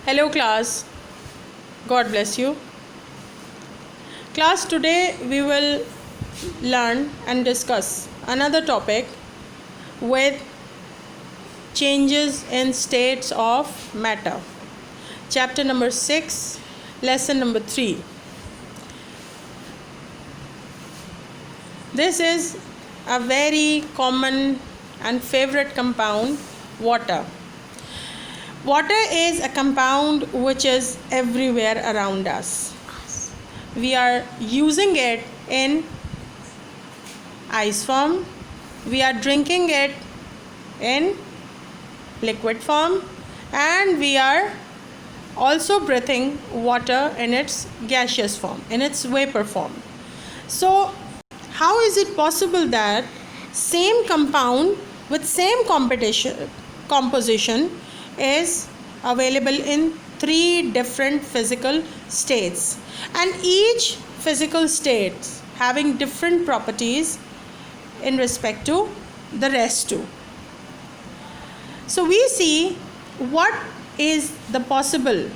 Hello class, God bless you. Class, today we will learn and discuss another topic with changes in states of matter. Chapter number 6, lesson number 3. This is a very common and favorite compound, water. Water is a compound which is everywhere around us. We are using it in ice form. We are drinking it in liquid form, and we are also breathing water in its gaseous form, in its vapor form. So, how is it possible that same compound with same composition is available in 3 different physical states, and each physical state having different properties in respect to the rest two? So we see what is the possible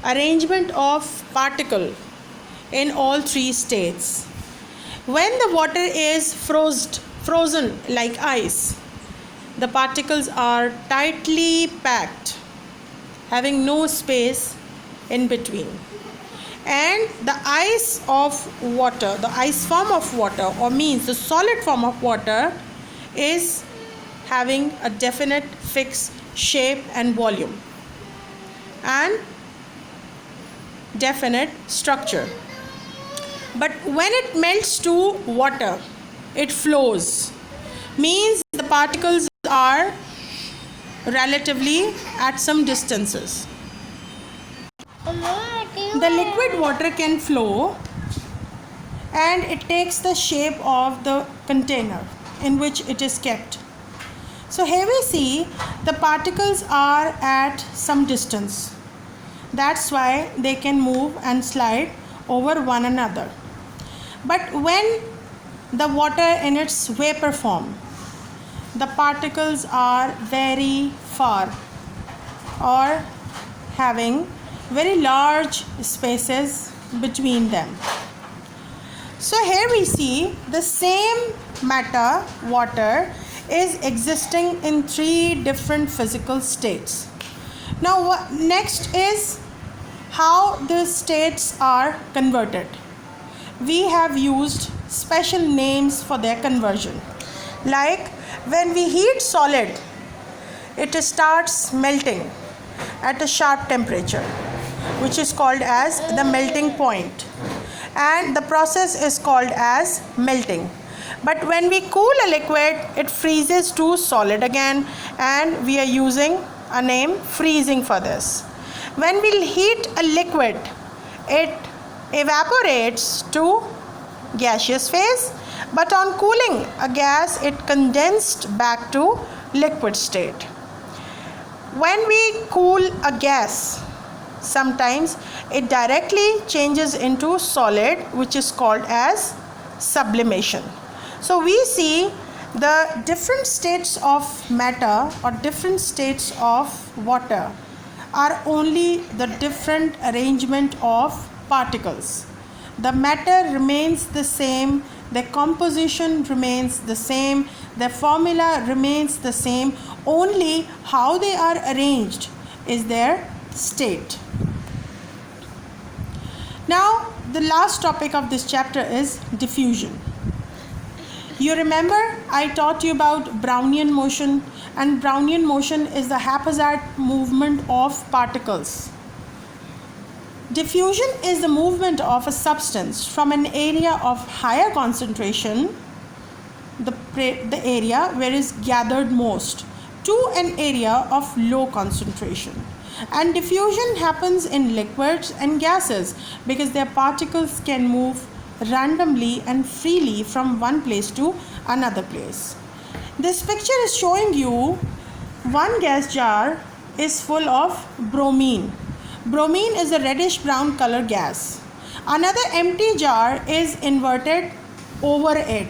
arrangement of particle in all 3 states. When the water is frozen like ice, the particles are tightly packed, having no space in between. And the ice of water, the ice form of water, or means the solid form of water, is having a definite fixed shape and volume and definite structure. But when it melts to water, it flows, means the particles are relatively at some distances. The liquid water can flow and it takes the shape of the container in which it is kept. So here we see the particles are at some distance. That's why they can move and slide over one another. But when the water in its vapor form, the particles are very far or having very large spaces between them. So here we see the same matter, water, is existing in 3 different physical states. Now next is how the states are converted. We have used special names for their conversion. Like when we heat solid, it starts melting at a sharp temperature, which is called as the melting point, and the process is called as melting. But when we cool a liquid, it freezes to solid again, and we are using a name freezing for this. When we heat a liquid, it evaporates to gaseous phase, but on cooling a gas, it condensed back to liquid state. When we cool a gas, sometimes it directly changes into solid, which is called as sublimation. So we see the different states of matter or different states of water are only the different arrangement of particles. The matter remains the same, the composition remains the same, the formula remains the same, only how they are arranged is their state. Now, the last topic of this chapter is diffusion. You remember I taught you about Brownian motion, and Brownian motion is the haphazard movement of particles. Diffusion is the movement of a substance from an area of higher concentration, the area where it is gathered most, to an area of low concentration. And diffusion happens in liquids and gases because their particles can move randomly and freely from one place to another place. This picture is showing you one gas jar is full of bromine. Bromine is a reddish brown color gas. Another empty jar is inverted over it,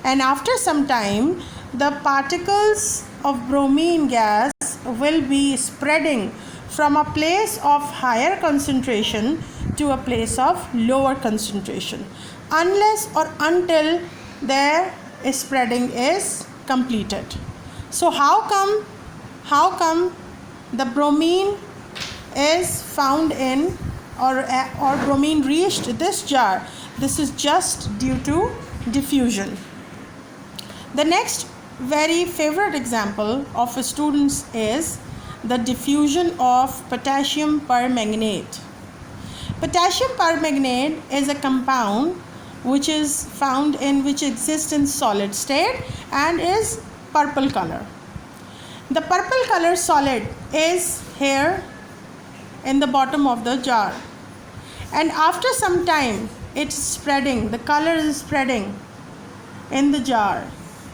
and after some time the particles of bromine gas will be spreading from a place of higher concentration to a place of lower concentration, unless or until their spreading is completed. So how come the bromine is found in or bromine reached this jar? This is just due to diffusion. The next very favorite example of students is the diffusion of potassium permanganate. Potassium permanganate is a compound which exists in solid state and is purple color. The purple color solid is here in the bottom of the jar, and after some time it's spreading, the color is spreading in the jar,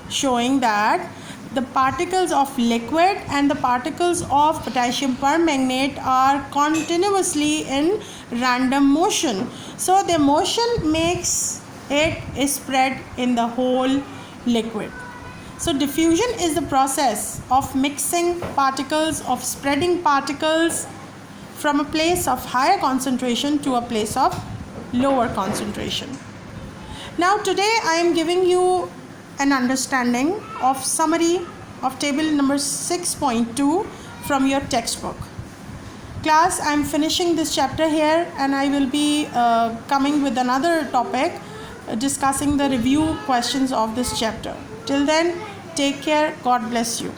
showing that the particles of liquid and the particles of potassium permanganate are continuously in random motion. So the motion makes it spread in the whole liquid. So diffusion is the process of mixing particles, of spreading particles from a place of higher concentration to a place of lower concentration. Now today I am giving you an understanding of summary of table number 6.2 from your textbook. Class, I am finishing this chapter here, and I will be coming with another topic discussing the review questions of this chapter. Till then, take care. God bless you.